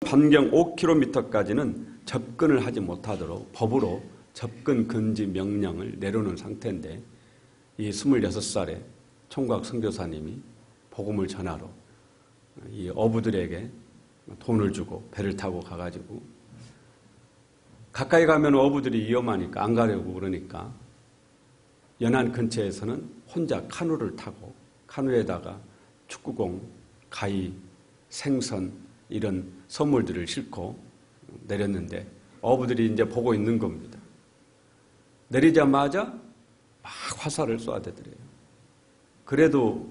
반경 5km까지는 접근을 하지 못하도록 법으로 접근 금지 명령을 내려놓은 상태인데 이 26살의 총각 선교사님이 복음을 전하러 이 어부들에게 돈을 주고 배를 타고 가가지고 가까이 가면 어부들이 위험하니까 안 가려고 그러니까 연안 근처에서는 혼자 카누를 타고 카누에다가 축구공, 가위, 생선 이런 선물들을 싣고 내렸는데 어부들이 이제 보고 있는 겁니다. 내리자마자 막 화살을 쏘아대더래요. 그래도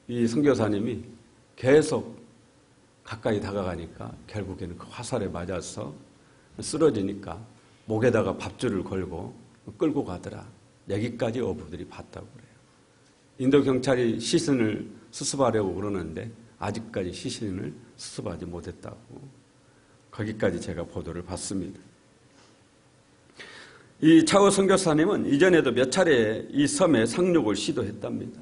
이 선교사님이 계속 가까이 다가가니까 결국에는 그 화살에 맞아서 쓰러지니까 목에다가 밥줄을 걸고 끌고 가더라. 여기까지 어부들이 봤다고 그래요. 인도 경찰이 시신을 수습하려고 그러는데 아직까지 시신을 수습하지 못했다고. 거기까지 제가 보도를 봤습니다. 이 차오 선교사님은 이전에도 몇 차례 이 섬에 상륙을 시도했답니다.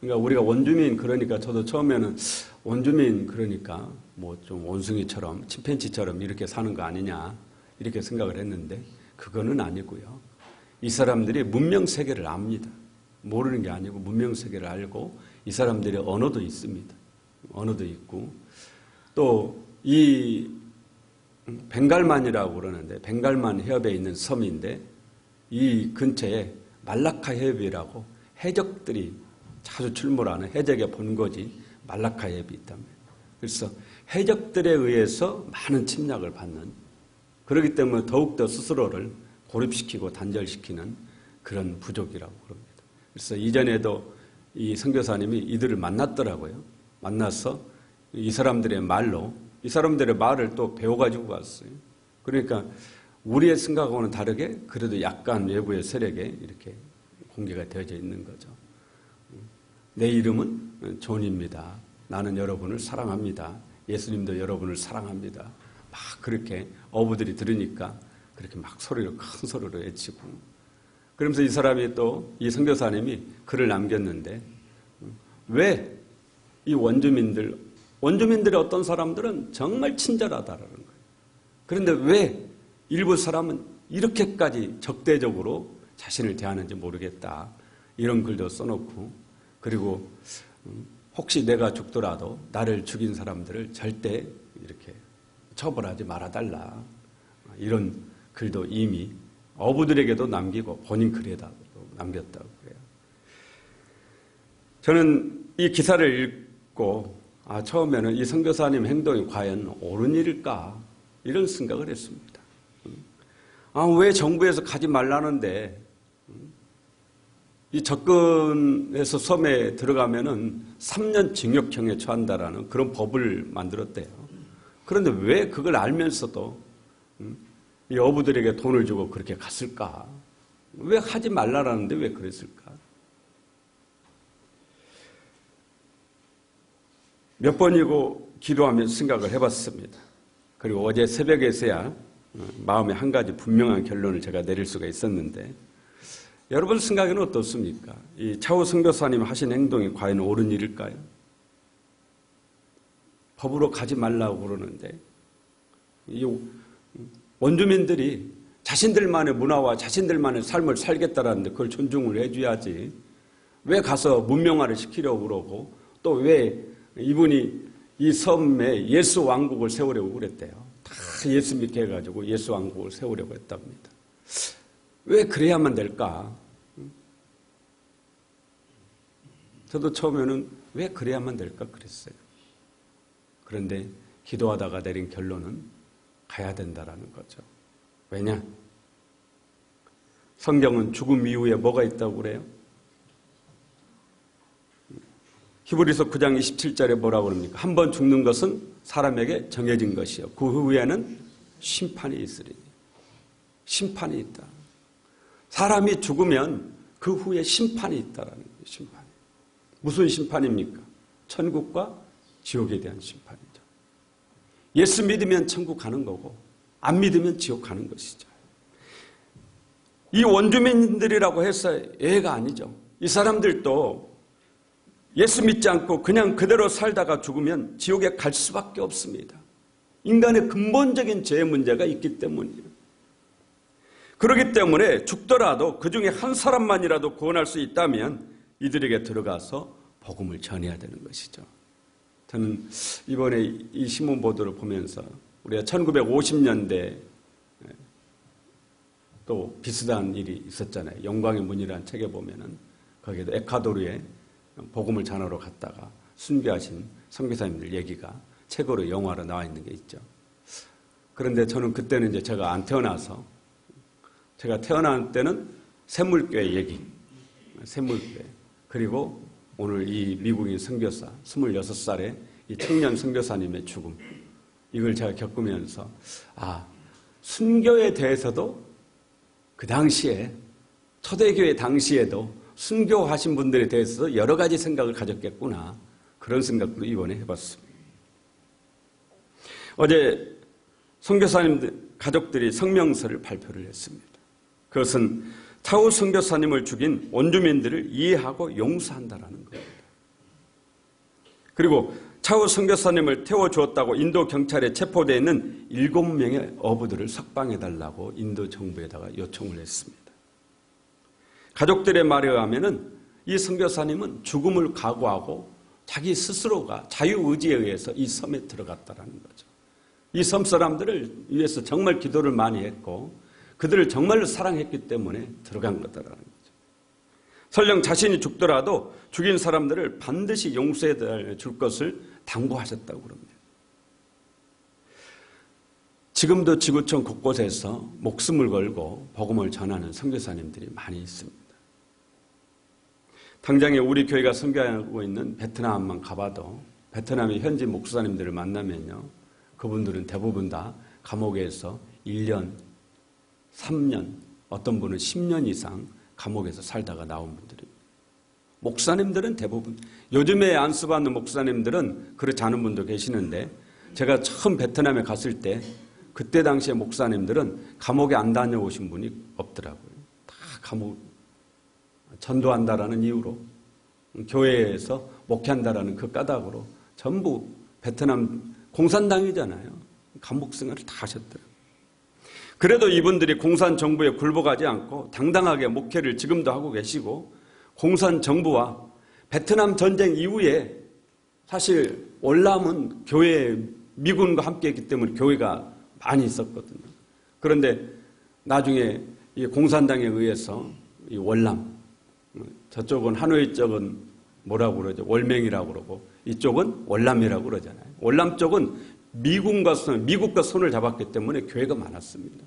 그러니까 우리가 원주민 그러니까 저도 처음에는 원주민 그러니까 뭐 좀 원숭이처럼 침팬지처럼 이렇게 사는 거 아니냐 이렇게 생각을 했는데 그거는 아니고요. 이 사람들이 문명 세계를 압니다. 모르는 게 아니고 문명 세계를 알고 이 사람들의 언어도 있습니다. 언어도 있고 또 이 벵갈만이라고 그러는데 벵갈만 해협에 있는 섬인데 이 근처에 말라카 해협이라고 해적들이 자주 출몰하는 해적의 본거지 말라카 해협이 있답니다. 그래서 해적들에 의해서 많은 침략을 받는 그렇기 때문에 더욱더 스스로를 고립시키고 단절시키는 그런 부족이라고 그럽니다. 그래서 이전에도 이 선교사님이 이들을 만났더라고요. 만나서 이 사람들의 말로 이 사람들의 말을 또 배워가지고 갔어요. 그러니까 우리의 생각하고는 다르게 그래도 약간 외부의 세력에 이렇게 공개가 되어져 있는 거죠. 내 이름은 존입니다. 나는 여러분을 사랑합니다. 예수님도 여러분을 사랑합니다. 막 그렇게 어부들이 들으니까 그렇게 막 소리로 큰 소리로 외치고 그러면서 이 사람이 또 이 선교사님이 글을 남겼는데 왜 이 원주민들의 어떤 사람들은 정말 친절하다라는 거예요. 그런데 왜 일부 사람은 이렇게까지 적대적으로 자신을 대하는지 모르겠다. 이런 글도 써놓고 그리고 혹시 내가 죽더라도 나를 죽인 사람들을 절대 이렇게 처벌하지 말아달라. 이런 글도 이미 어부들에게도 남기고 본인 글에다도 남겼다고 그래요. 저는 이 기사를 읽고 처음에는 이 선교사님 행동이 과연 옳은 일일까 이런 생각을 했습니다. 왜 정부에서 가지 말라는데 이 접근해서 섬에 들어가면은 3년 징역형에 처한다라는 그런 법을 만들었대요. 그런데 왜 그걸 알면서도 이 어부들에게 돈을 주고 그렇게 갔을까? 왜 하지 말라라는데 왜 그랬을까? 몇 번이고 기도하면서 생각을 해봤습니다. 그리고 어제 새벽에서야 마음에 한 가지 분명한 결론을 제가 내릴 수가 있었는데 여러분 생각에는 어떻습니까? 이 차오 선교사님 하신 행동이 과연 옳은 일일까요? 법으로 가지 말라고 그러는데 이 원주민들이 자신들만의 문화와 자신들만의 삶을 살겠다라는데 그걸 존중을 해줘야지 왜 가서 문명화를 시키려고 그러고 또 왜 이분이 이 섬에 예수 왕국을 세우려고 그랬대요. 다 예수 믿게 해가지고 예수 왕국을 세우려고 했답니다. 왜 그래야만 될까? 저도 처음에는 왜 그래야만 될까 그랬어요. 그런데 기도하다가 내린 결론은 가야 된다라는 거죠. 왜냐? 성경은 죽음 이후에 뭐가 있다고 그래요? 히브리서 9장 27절에 뭐라고 그럽니까? 한 번 죽는 것은 사람에게 정해진 것이요. 그 후에는 심판이 있으리니. 심판이 있다. 사람이 죽으면 그 후에 심판이 있다라는 거예요. 심판이. 무슨 심판입니까? 천국과 지옥에 대한 심판이죠. 예수 믿으면 천국 가는 거고 안 믿으면 지옥 가는 것이죠. 이 원주민들이라고 해서 예가 아니죠. 이 사람들도 예수 믿지 않고 그냥 그대로 살다가 죽으면 지옥에 갈 수밖에 없습니다. 인간의 근본적인 죄의 문제가 있기 때문이에요. 그렇기 때문에 죽더라도 그 중에 한 사람만이라도 구원할 수 있다면 이들에게 들어가서 복음을 전해야 되는 것이죠. 저는 이번에 이 신문 보도를 보면서 우리가 1950년대 또 비슷한 일이 있었잖아요. 영광의 문이라는 책에 보면은 거기에도 에콰도르에 복음을 전하러 갔다가 순교하신 선교사님들 얘기가 책으로 영화로 나와 있는 게 있죠. 그런데 저는 그때는 이제 제가 안 태어나서 제가 태어난 때는 샘물교회 얘기, 샘물교회. 그리고 오늘 이 미국인 선교사, 26살의 이 청년 선교사님의 죽음. 이걸 제가 겪으면서, 순교에 대해서도 그 당시에, 초대교회 당시에도 순교하신 분들에 대해서 여러 가지 생각을 가졌겠구나. 그런 생각도 이번에 해봤습니다. 어제 선교사님들, 가족들이 성명서를 발표를 했습니다. 그것은 차우 선교사님을 죽인 원주민들을 이해하고 용서한다라는 겁니다. 그리고 차우 선교사님을 태워주었다고 인도 경찰에 체포되어 있는 7명의 어부들을 석방해달라고 인도 정부에다가 요청을 했습니다. 가족들의 말에 의하면 이 선교사님은 죽음을 각오하고 자기 스스로가 자유의지에 의해서 이 섬에 들어갔다는 거죠. 이 섬 사람들을 위해서 정말 기도를 많이 했고 그들을 정말로 사랑했기 때문에 들어간 거다라는 거죠. 설령 자신이 죽더라도 죽인 사람들을 반드시 용서해 줄 것을 당부하셨다고 그럽니다. 지금도 지구촌 곳곳에서 목숨을 걸고 복음을 전하는 선교사님들이 많이 있습니다. 당장에 우리 교회가 선교하고 있는 베트남만 가봐도 베트남의 현지 목사님들을 만나면요, 그분들은 대부분 다 감옥에서 1년, 3년, 어떤 분은 10년 이상 감옥에서 살다가 나온 분들입니다. 목사님들은 대부분, 요즘에 안수받는 목사님들은 그렇지 않은 분도 계시는데 제가 처음 베트남에 갔을 때 그때 당시에 목사님들은 감옥에 안 다녀오신 분이 없더라고요. 다 감옥, 전도한다라는 이유로, 교회에서 목회한다라는 그 까닭으로 전부 베트남 공산당이잖아요. 감옥 생활을 다 하셨더라고요. 그래도 이분들이 공산 정부에 굴복하지 않고 당당하게 목회를 지금도 하고 계시고, 공산 정부와 베트남 전쟁 이후에 사실 월남은 교회 미군과 함께 했기 때문에 교회가 많이 있었거든요. 그런데 나중에 이 공산당에 의해서 이 월남, 저쪽은 하노이 쪽은 뭐라고 그러죠? 월맹이라고 그러고 이쪽은 월남이라고 그러잖아요. 월남 쪽은 미국과 손을 잡았기 때문에 교회가 많았습니다.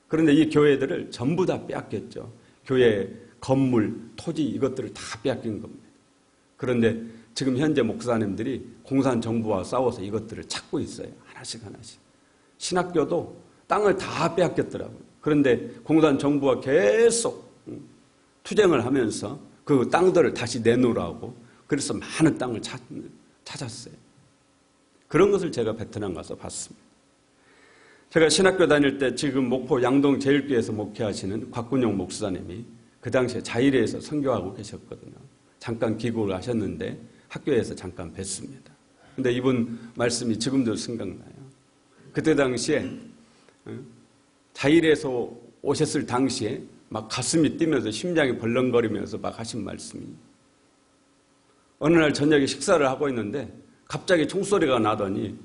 그런데 이 교회들을 전부 다 빼앗겼죠. 교회 건물, 토지 이것들을 다 빼앗긴 겁니다. 그런데 지금 현재 목사님들이 공산 정부와 싸워서 이것들을 찾고 있어요. 하나씩 하나씩. 신학교도 땅을 다 빼앗겼더라고요. 그런데 공산 정부와 계속 투쟁을 하면서 그 땅들을 다시 내놓으라고, 그래서 많은 땅을 찾았어요. 그런 것을 제가 베트남 가서 봤습니다. 제가 신학교 다닐 때 지금 목포 양동 제일교회에서 목회하시는 곽군용 목사님이 그 당시에 자일회에서 선교하고 계셨거든요. 잠깐 귀국을 하셨는데 학교에서 잠깐 뵀습니다. 근데 이분 말씀이 지금도 생각나요. 그때 당시에 자일회에서 오셨을 당시에 막 가슴이 뛰면서 심장이 벌렁거리면서 막 하신 말씀이, 어느 날 저녁에 식사를 하고 있는데 갑자기 총소리가 나더니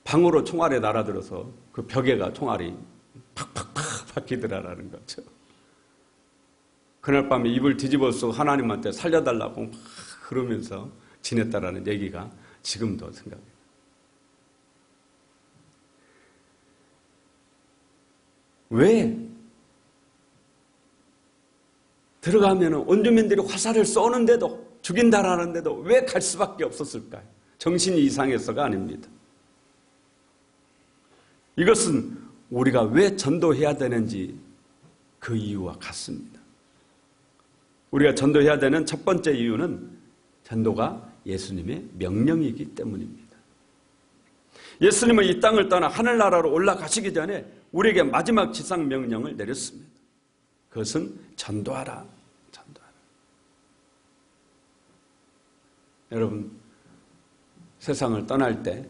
방으로 총알이 날아들어서 그 벽에가 총알이 팍팍팍 박히더라라는 거죠. 그날 밤에 입을 뒤집어 쓰고 하나님한테 살려달라고 막 그러면서 지냈다라는 얘기가 지금도 생각해요. 왜 들어가면 원주민들이 화살을 쏘는데도, 죽인다라는데도 왜 갈 수밖에 없었을까요? 정신이 이상해서가 아닙니다. 이것은 우리가 왜 전도해야 되는지 그 이유와 같습니다. 우리가 전도해야 되는 첫 번째 이유는 전도가 예수님의 명령이기 때문입니다. 예수님은 이 땅을 떠나 하늘나라로 올라가시기 전에 우리에게 마지막 지상 명령을 내렸습니다. 그것은 전도하라, 전도하라. 여러분, 세상을 떠날 때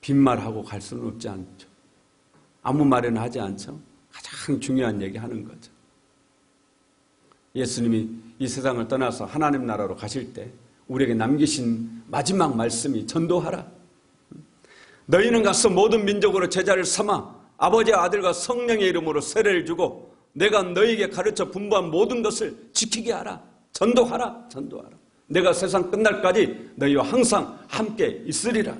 빈말하고 갈 수는 없지 않죠. 아무 말이나 하지 않죠. 가장 중요한 얘기 하는 거죠. 예수님이 이 세상을 떠나서 하나님 나라로 가실 때 우리에게 남기신 마지막 말씀이 전도하라. 너희는 가서 모든 민족으로 제자를 삼아 아버지와 아들과 성령의 이름으로 세례를 주고 내가 너희에게 가르쳐 분부한 모든 것을 지키게 하라. 전도하라. 전도하라. 내가 세상 끝날까지 너희와 항상 함께 있으리라.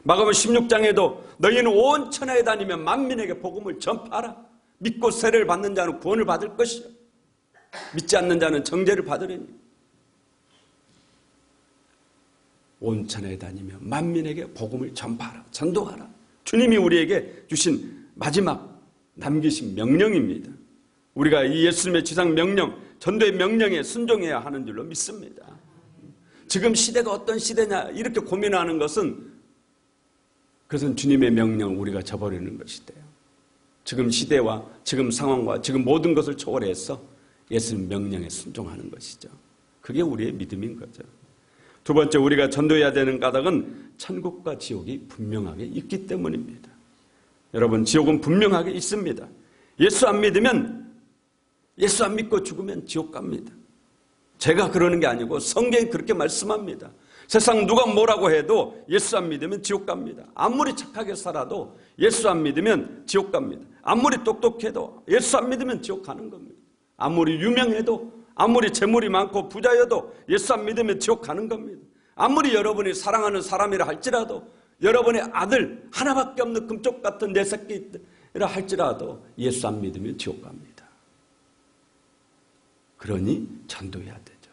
마가복음 16장에도 너희는 온 천하에 다니며 만민에게 복음을 전파하라. 믿고 세례를 받는 자는 구원을 받을 것이요 믿지 않는 자는 정죄를 받으리니. 온 천하에 다니며 만민에게 복음을 전파하라. 전도하라. 주님이 우리에게 주신 마지막 남기신 명령입니다. 우리가 이 예수님의 지상 명령, 전도의 명령에 순종해야 하는 줄로 믿습니다. 지금 시대가 어떤 시대냐 이렇게 고민하는 것은 그것은 주님의 명령을 우리가 저버리는 것이돼요. 지금 시대와 지금 상황과 지금 모든 것을 초월해서 예수님 명령에 순종하는 것이죠. 그게 우리의 믿음인 거죠. 두 번째, 우리가 전도해야 되는 까닭은 천국과 지옥이 분명하게 있기 때문입니다. 여러분, 지옥은 분명하게 있습니다. 예수 안 믿고 죽으면 지옥 갑니다. 제가 그러는 게 아니고 성경이 그렇게 말씀합니다. 세상 누가 뭐라고 해도 예수 안 믿으면 지옥 갑니다. 아무리 착하게 살아도 예수 안 믿으면 지옥 갑니다. 아무리 똑똑해도 예수 안 믿으면 지옥 가는 겁니다. 아무리 유명해도, 아무리 재물이 많고 부자여도 예수 안 믿으면 지옥 가는 겁니다. 아무리 여러분이 사랑하는 사람이라 할지라도, 여러분의 아들 하나밖에 없는 금쪽 같은 내 새끼라 할지라도 예수 안 믿으면 지옥 갑니다. 그러니 전도해야 되죠.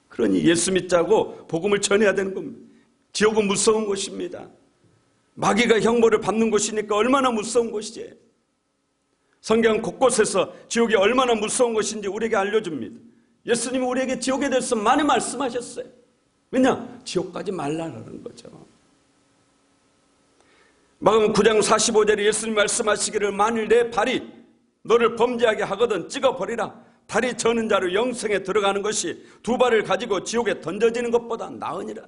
그러니 예수 믿자고 복음을 전해야 되는 겁니다. 지옥은 무서운 곳입니다. 마귀가 형벌을 받는 곳이니까 얼마나 무서운 곳이지. 성경 곳곳에서 지옥이 얼마나 무서운 것인지 우리에게 알려줍니다. 예수님이 우리에게 지옥에 대해서 많이 말씀하셨어요. 왜냐? 지옥 가지 말라는 거죠. 마가복음 9장 45절에 예수님이 말씀하시기를 만일 내 발이 너를 범죄하게 하거든 찍어버리라. 다리 저는 자로 영생에 들어가는 것이 두 발을 가지고 지옥에 던져지는 것보다 나으니라.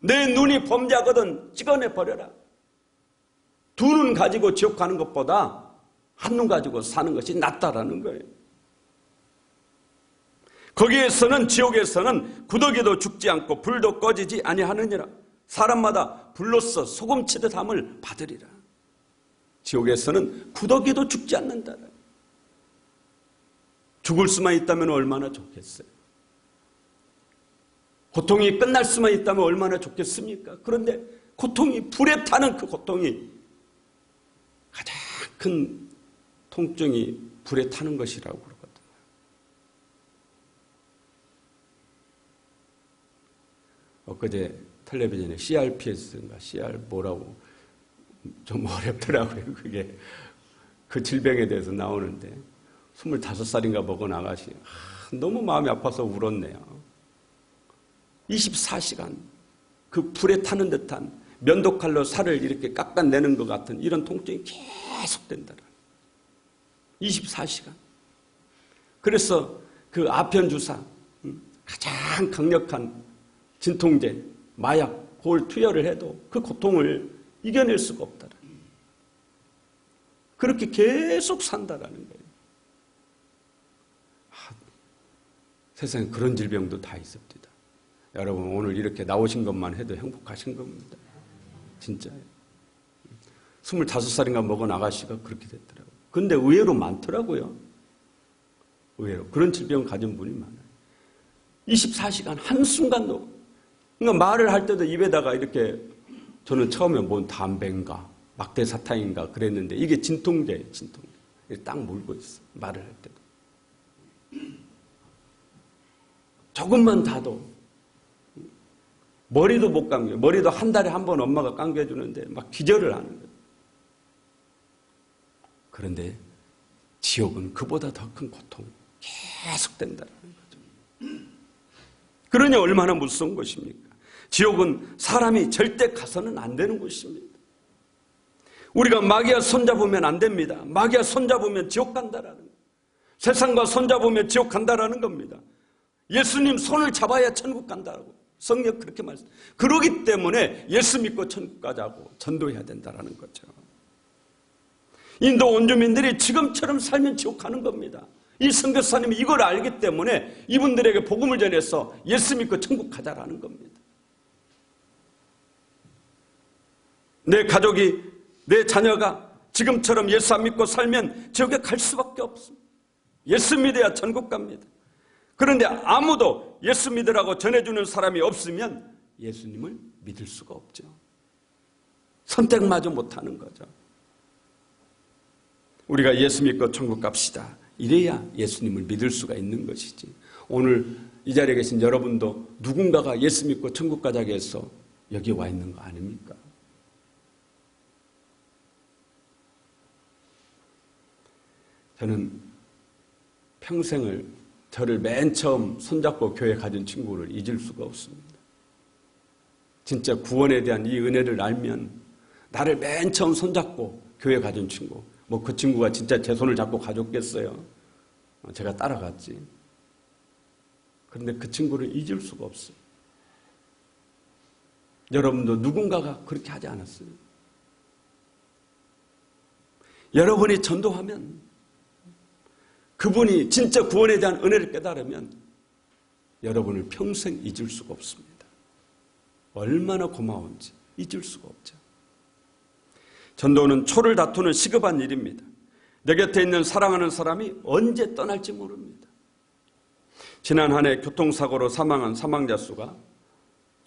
내 눈이 범죄하거든 찍어내버려라. 두 눈 가지고 지옥 가는 것보다 한 눈 가지고 사는 것이 낫다라는 거예요. 거기에서는, 지옥에서는 구더기도 죽지 않고 불도 꺼지지 아니하느니라. 사람마다 불로써 소금치듯 함을 받으리라. 지옥에서는 구더기도 죽지 않는다. 죽을 수만 있다면 얼마나 좋겠어요. 고통이 끝날 수만 있다면 얼마나 좋겠습니까? 그런데 고통이, 불에 타는 그 고통이, 가장 큰 통증이 불에 타는 것이라고 그러거든요. 엊그제 텔레비전에 CRPS인가 CR 뭐라고 좀 어렵더라고요. 그게 그 질병에 대해서 나오는데 25살인가 먹은 아가씨 너무 마음이 아파서 울었네요. 24시간 그 불에 타는 듯한 면도칼로 살을 이렇게 깎아내는 것 같은 이런 통증이 계속된다. 24시간. 그래서 그 아편 주사, 가장 강력한 진통제, 마약, 그걸 투여를 해도 그 고통을 이겨낼 수가 없다. 그렇게 계속 산다라는 거예요. 세상에 그런 질병도 다 있습니다. 여러분, 오늘 이렇게 나오신 것만 해도 행복하신 겁니다. 진짜요. 25살인가 먹은 아가씨가 그렇게 됐더라고요. 근데 의외로 많더라고요. 의외로. 그런 질병을 가진 분이 많아요. 24시간 한순간도. 그러니까 말을 할 때도 입에다가 이렇게, 저는 처음에 뭔 담배인가 막대 사탕인가 그랬는데 이게 진통제예요. 진통제. 딱 물고 있어. 말을 할 때도. 조금만 다도 머리도 못 감겨. 머리도 한 달에 한 번 엄마가 감겨주는데 막 기절을 하는 거예요. 그런데 지옥은 그보다 더 큰 고통이 계속된다는 거죠. 그러니 얼마나 무서운 것입니까? 지옥은 사람이 절대 가서는 안 되는 곳입니다. 우리가 마귀와 손잡으면 안 됩니다. 마귀와 손잡으면 지옥 간다라는 거예요. 세상과 손잡으면 지옥 간다라는 겁니다. 예수님 손을 잡아야 천국 간다고. 성경 그렇게 말씀. 그러기 때문에 예수 믿고 천국 가자고 전도해야 된다라는 거죠. 인도 원주민들이 지금처럼 살면 지옥 가는 겁니다. 이 선교사님이 이걸 알기 때문에 이분들에게 복음을 전해서 예수 믿고 천국 가자라는 겁니다. 내 가족이, 내 자녀가 지금처럼 예수 안 믿고 살면 지옥에 갈 수밖에 없습니다. 예수 믿어야 천국 갑니다. 그런데 아무도 예수 믿으라고 전해주는 사람이 없으면 예수님을 믿을 수가 없죠. 선택마저 못하는 거죠. 우리가 예수 믿고 천국 갑시다. 이래야 예수님을 믿을 수가 있는 것이지. 오늘 이 자리에 계신 여러분도 누군가가 예수 믿고 천국 가자고 해서 여기 와 있는 거 아닙니까? 저는 평생을 저를 맨 처음 손잡고 교회 가진 친구를 잊을 수가 없습니다. 진짜 구원에 대한 이 은혜를 알면 나를 맨 처음 손잡고 교회 가진 친구, 뭐 그 친구가 진짜 제 손을 잡고 가줬겠어요. 제가 따라갔지. 그런데 그 친구를 잊을 수가 없어요. 여러분도 누군가가 그렇게 하지 않았어요? 여러분이 전도하면, 그분이 진짜 구원에 대한 은혜를 깨달으면 여러분을 평생 잊을 수가 없습니다. 얼마나 고마운지 잊을 수가 없죠. 전도는 초를 다투는 시급한 일입니다. 내 곁에 있는 사랑하는 사람이 언제 떠날지 모릅니다. 지난 한 해 교통사고로 사망한 사망자 수가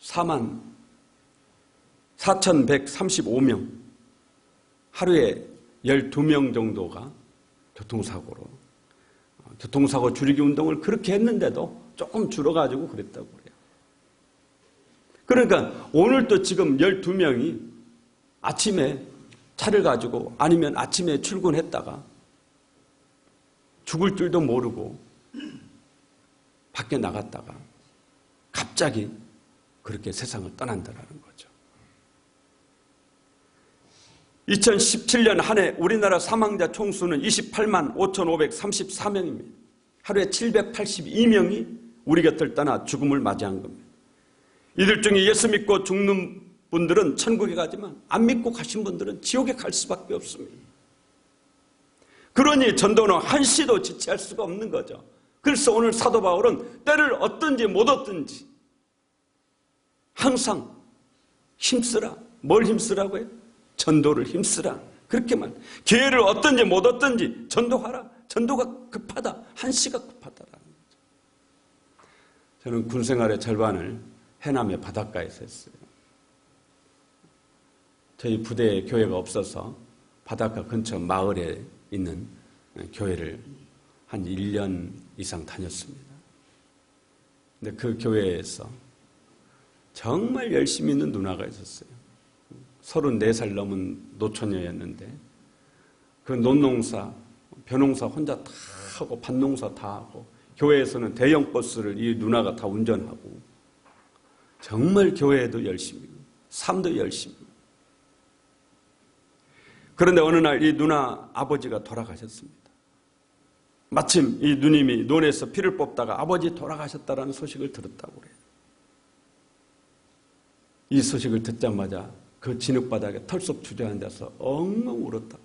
44,135명, 하루에 12명 정도가 교통사고 줄이기 운동을 그렇게 했는데도 조금 줄어가지고 그랬다고 그래요. 그러니까 오늘도 지금 12명이 아침에 차를 가지고 아니면 아침에 출근했다가 죽을 줄도 모르고 밖에 나갔다가 갑자기 그렇게 세상을 떠난다는 거죠. 2017년 한 해 우리나라 사망자 총수는 28만 5,534명입니다. 하루에 782명이 우리 곁을 떠나 죽음을 맞이한 겁니다. 이들 중에 예수 믿고 죽는 분들은 천국에 가지만 안 믿고 가신 분들은 지옥에 갈 수밖에 없습니다. 그러니 전도는 한시도 지체할 수가 없는 거죠. 그래서 오늘 사도 바울은 때를 얻든지 못 얻든지 항상 힘쓰라. 뭘 힘쓰라고요? 전도를 힘쓰라. 그렇게만. 기회를 얻든지 못 얻든지 전도하라. 전도가 급하다. 한시가 급하다라는 거죠. 저는 군 생활의 절반을 해남의 바닷가에서 했어요. 저희 부대에 교회가 없어서 바닷가 근처 마을에 있는 교회를 한 1년 이상 다녔습니다. 근데 그 교회에서 정말 열심히 있는 누나가 있었어요. 34살 넘은 노처녀였는데 그 논농사, 벼농사 혼자 다 하고 밭농사 다 하고 교회에서는 대형 버스를 이 누나가 다 운전하고 정말 교회에도 열심히, 삶도 열심히. 그런데 어느 날 이 누나 아버지가 돌아가셨습니다. 마침 이 누님이 논에서 피를 뽑다가 아버지 돌아가셨다는 소식을 들었다고 그래요. 이 소식을 듣자마자 그 진흙바닥에 털썩 주저앉아서 엉엉 울었다.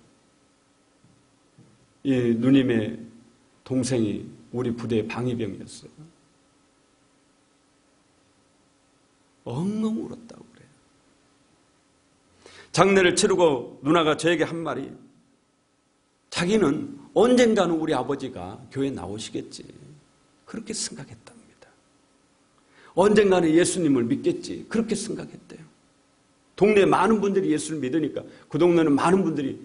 이 누님의 동생이 우리 부대의 방위병이었어요. 엉엉 울었다고 그래요. 장례를 치르고 누나가 저에게 한 말이, 자기는 언젠가는 우리 아버지가 교회에 나오시겠지. 그렇게 생각했답니다. 언젠가는 예수님을 믿겠지. 그렇게 생각했대요. 동네에 많은 분들이 예수를 믿으니까 그 동네는 많은 분들이,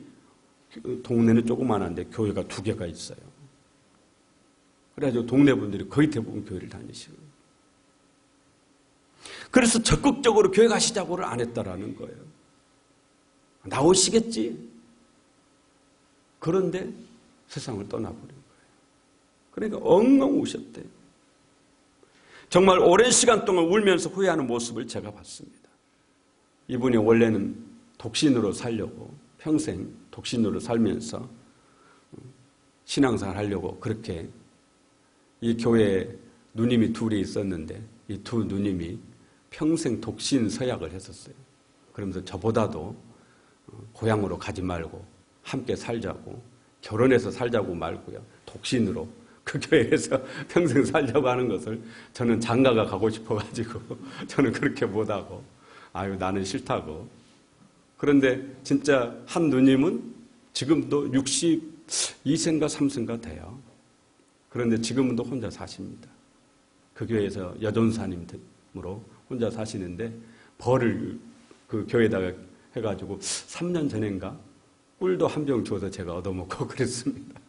동네는 조그만한데 교회가 2개가 있어요. 그래가지고 동네 분들이 거의 대부분 교회를 다니시고. 그래서 적극적으로 교회 가시자고를 안 했다라는 거예요. 나오시겠지. 그런데 세상을 떠나버린 거예요. 그러니까 엉엉 우셨대요. 정말 오랜 시간 동안 울면서 후회하는 모습을 제가 봤습니다. 이분이 원래는 독신으로 살려고 평생 독신으로 살면서 신앙생활 하려고 그렇게 이 교회에 누님이 2이 있었는데 이 2 누님이 평생 독신 서약을 했었어요. 그러면서 저보다도 고향으로 가지 말고 함께 살자고, 결혼해서 살자고 말고요, 독신으로 그 교회에서 평생 살자고 하는 것을 저는 장가가 가고 싶어가지고 저는 그렇게 못하고, 아유 나는 싫다고. 그런데 진짜 한 누님은 지금도 62세인가 3세인가 돼요. 그런데 지금도 혼자 사십니다. 그 교회에서 여전사님으로 혼자 사시는데 벌을 그 교회에다가 해가지고 3년 전인가 꿀도 한 병 줘서 제가 얻어먹고 그랬습니다.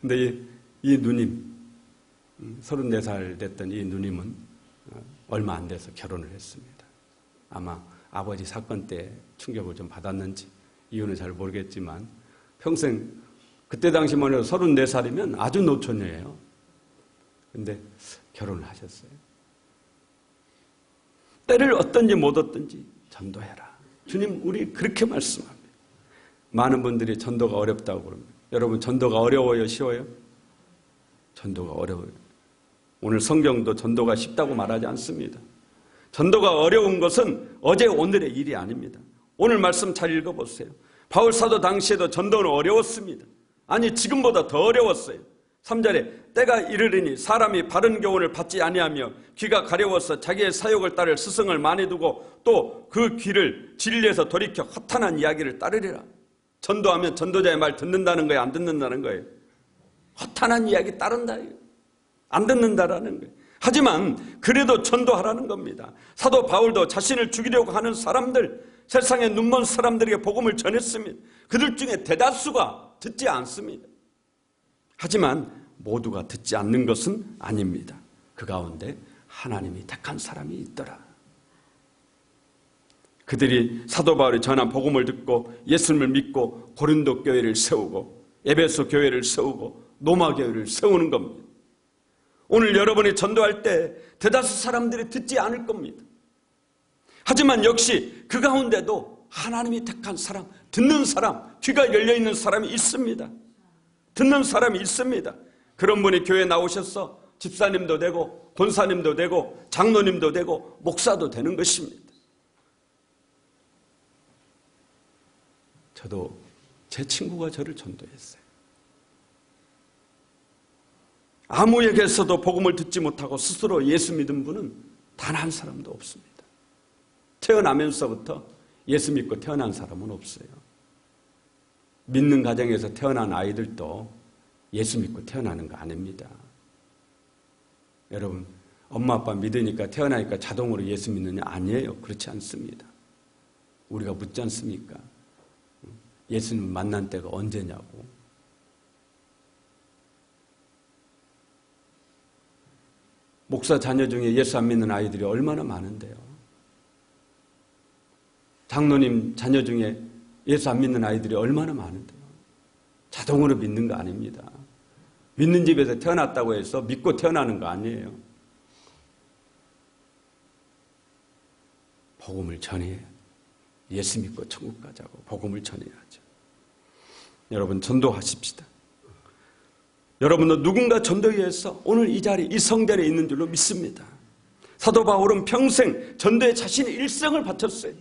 근데 이 누님, 34살 됐던 이 누님은 얼마 안 돼서 결혼을 했습니다. 아마 아버지 사건 때 충격을 좀 받았는지 이유는 잘 모르겠지만 평생, 그때 당시만 해도 34살이면 아주 노처녀예요. 근데 결혼을 하셨어요. 때를 얻든지 못 얻든지 전도해라. 주님 우리 그렇게 말씀합니다. 많은 분들이 전도가 어렵다고 그럽니다. 여러분 전도가 어려워요? 쉬워요? 전도가 어려워요. 오늘 성경도 전도가 쉽다고 말하지 않습니다. 전도가 어려운 것은 어제 오늘의 일이 아닙니다. 오늘 말씀 잘 읽어보세요. 바울 사도 당시에도 전도는 어려웠습니다. 아니 지금보다 더 어려웠어요. 3절에 때가 이르리니 사람이 바른 교훈을 받지 아니하며 귀가 가려워서 자기의 사욕을 따를 스승을 많이 두고 또 그 귀를 진리에서 돌이켜 허탄한 이야기를 따르리라. 전도하면 전도자의 말 듣는다는 거예요? 안 듣는다는 거예요? 허탄한 이야기 따른다. 안 듣는다라는 거예요. 하지만 그래도 전도하라는 겁니다. 사도 바울도 자신을 죽이려고 하는 사람들, 세상에 눈먼 사람들에게 복음을 전했습니다. 그들 중에 대다수가 듣지 않습니다. 하지만 모두가 듣지 않는 것은 아닙니다. 그 가운데 하나님이 택한 사람이 있더라. 그들이 사도 바울이 전한 복음을 듣고 예수님을 믿고 고린도 교회를 세우고 에베소 교회를 세우고 로마 교회를 세우는 겁니다. 오늘 여러분이 전도할 때 대다수 사람들이 듣지 않을 겁니다. 하지만 역시 그 가운데도 하나님이 택한 사람, 듣는 사람, 귀가 열려있는 사람이 있습니다. 듣는 사람이 있습니다. 그런 분이 교회에 나오셔서 집사님도 되고 권사님도 되고 장로님도 되고 목사도 되는 것입니다. 저도 제 친구가 저를 전도했어요. 아무에게서도 복음을 듣지 못하고 스스로 예수 믿은 분은 단 한 사람도 없습니다. 태어나면서부터 예수 믿고 태어난 사람은 없어요. 믿는 가정에서 태어난 아이들도 예수 믿고 태어나는 거 아닙니다. 여러분, 엄마 아빠 믿으니까 태어나니까 자동으로 예수 믿느냐? 아니에요. 그렇지 않습니다. 우리가 묻지 않습니까? 예수님 만난 때가 언제냐고. 목사 자녀 중에 예수 안 믿는 아이들이 얼마나 많은데요. 장로님 자녀 중에 예수 안 믿는 아이들이 얼마나 많은데요. 자동으로 믿는 거 아닙니다. 믿는 집에서 태어났다고 해서 믿고 태어나는 거 아니에요. 복음을 전해야 예수 믿고 천국 가자고 복음을 전해야죠. 여러분 전도하십시다. 여러분도 누군가 전도에 의해서 오늘 이 자리, 이 성전에 있는 줄로 믿습니다. 사도 바울은 평생 전도에 자신의 일생을 바쳤어요.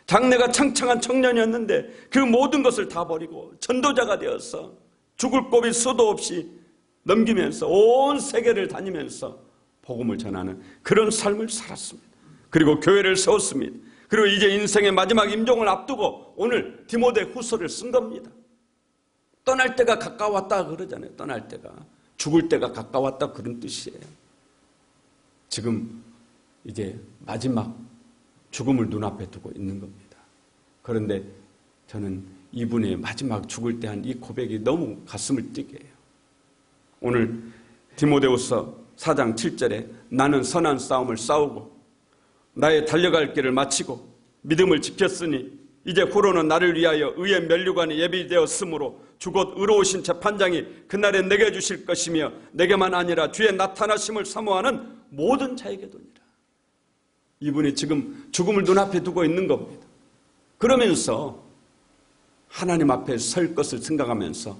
장래가 창창한 청년이었는데 그 모든 것을 다 버리고 전도자가 되어서 죽을 고비 수도 없이 넘기면서 온 세계를 다니면서 복음을 전하는 그런 삶을 살았습니다. 그리고 교회를 세웠습니다. 그리고 이제 인생의 마지막 임종을 앞두고 오늘 디모데 후서를 쓴 겁니다. 떠날 때가 가까웠다 그러잖아요. 떠날 때가. 죽을 때가 가까웠다 그런 뜻이에요. 지금 이제 마지막 죽음을 눈앞에 두고 있는 겁니다. 그런데 저는 이분의 마지막 죽을 때 한 이 고백이 너무 가슴을 뛰게 해요. 오늘 디모데후서 4장 7절에 나는 선한 싸움을 싸우고 나의 달려갈 길을 마치고 믿음을 지켰으니 이제 후로는 나를 위하여 의의 면류관이 예비되었으므로 주곧 의로우신 재판장이 그날에 내게 주실 것이며 내게만 아니라 주의 나타나심을 사모하는 모든 자에게 도니라. 이분이 지금 죽음을 눈앞에 두고 있는 겁니다. 그러면서 하나님 앞에 설 것을 생각하면서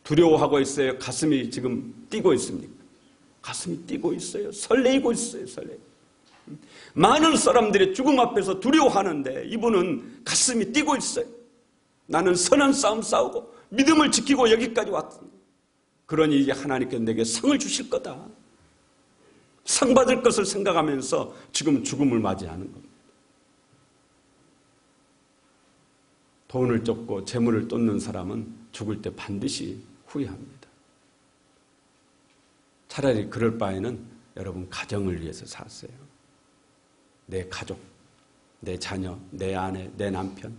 두려워하고 있어요? 가슴이 지금 뛰고 있습니까? 가슴이 뛰고 있어요. 설레이고 있어요. 설레. 많은 사람들이 죽음 앞에서 두려워하는데 이분은 가슴이 뛰고 있어요. 나는 선한 싸움 싸우고 믿음을 지키고 여기까지 왔다. 그러니 이제 하나님께 내게 상을 주실 거다. 상 받을 것을 생각하면서 지금 죽음을 맞이하는 겁니다. 돈을 쫓고 재물을 쫓는 사람은 죽을 때 반드시 후회합니다. 차라리 그럴 바에는 여러분 가정을 위해서 사세요. 내 가족, 내 자녀, 내 아내, 내 남편.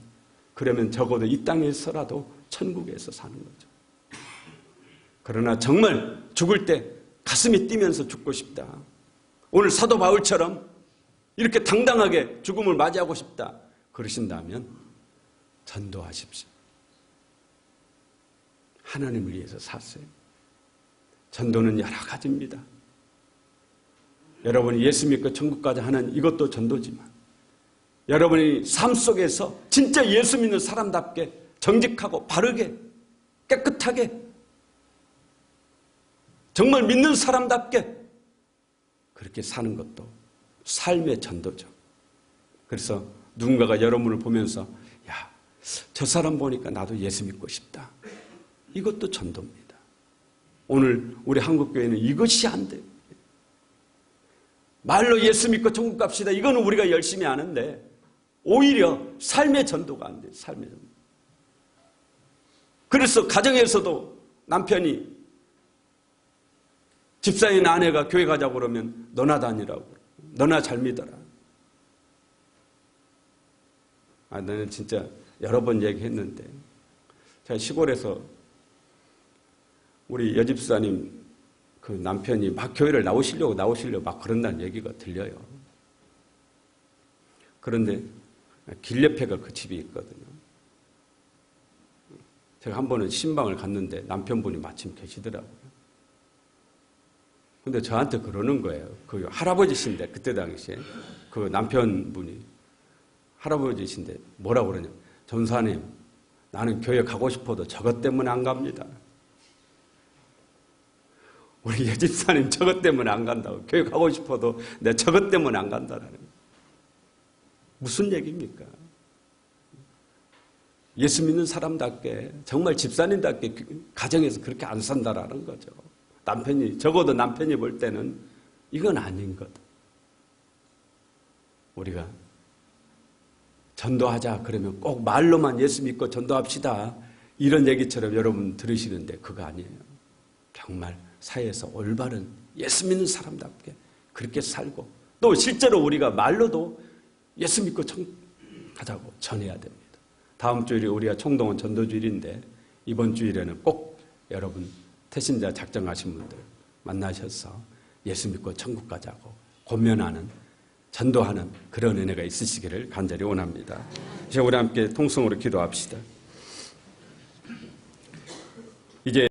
그러면 적어도 이 땅에서라도 천국에서 사는 거죠. 그러나 정말 죽을 때 가슴이 뛰면서 죽고 싶다. 오늘 사도 바울처럼 이렇게 당당하게 죽음을 맞이하고 싶다. 그러신다면 전도하십시오. 하나님을 위해서 사세요. 전도는 여러 가지입니다. 여러분이 예수 믿고 천국까지 하는 이것도 전도지만 여러분이 삶 속에서 진짜 예수 믿는 사람답게 정직하고 바르게 깨끗하게 정말 믿는 사람답게 그렇게 사는 것도 삶의 전도죠. 그래서 누군가가 여러분을 보면서 야, 저 사람 보니까 나도 예수 믿고 싶다. 이것도 전도입니다. 오늘 우리 한국교회는 이것이 안 돼요. 말로 예수 믿고 천국 갑시다. 이거는 우리가 열심히 하는데 오히려 삶의 전도가 안 돼요. 삶의 전도. 그래서 가정에서도 남편이 집사인 아내가 교회 가자고 그러면 너나 다니라고. 너나 잘 믿어라. 나는 진짜 여러 번 얘기했는데 제가 시골에서 우리 여집사님 그 남편이 막 교회를 나오시려고 막 그런다는 얘기가 들려요. 그런데 길 옆에가 그 집이 있거든요. 제가 한 번은 신방을 갔는데 남편분이 마침 계시더라고요. 근데 저한테 그러는 거예요. 그 할아버지신데 그때 당시에 그 남편분이 할아버지신데 뭐라고 그러냐. 전사님 나는 교회 가고 싶어도 저것 때문에 안 갑니다. 우리 여집사님 저것 때문에 안 간다고. 교회 가고 싶어도 내가 저것 때문에 안 간다라는 거예요. 무슨 얘기입니까? 예수 믿는 사람답게 정말 집사님답게 가정에서 그렇게 안 산다라는 거죠. 적어도 남편이 볼 때는 이건 아닌 것. 우리가 전도하자 그러면 꼭 말로만 예수 믿고 전도합시다. 이런 얘기처럼 여러분 들으시는데 그거 아니에요. 정말 사회에서 올바른 예수 믿는 사람답게 그렇게 살고 또 실제로 우리가 말로도 예수 믿고 하자고 전해야 됩니다. 다음 주일이 우리가 총동원 전도주일인데 이번 주일에는 꼭 여러분 태신자 작정하신 분들 만나셔서 예수 믿고 천국 가자고 권면하는 전도하는 그런 은혜가 있으시기를 간절히 원합니다. 이제 우리 함께 통성으로 기도합시다. 이제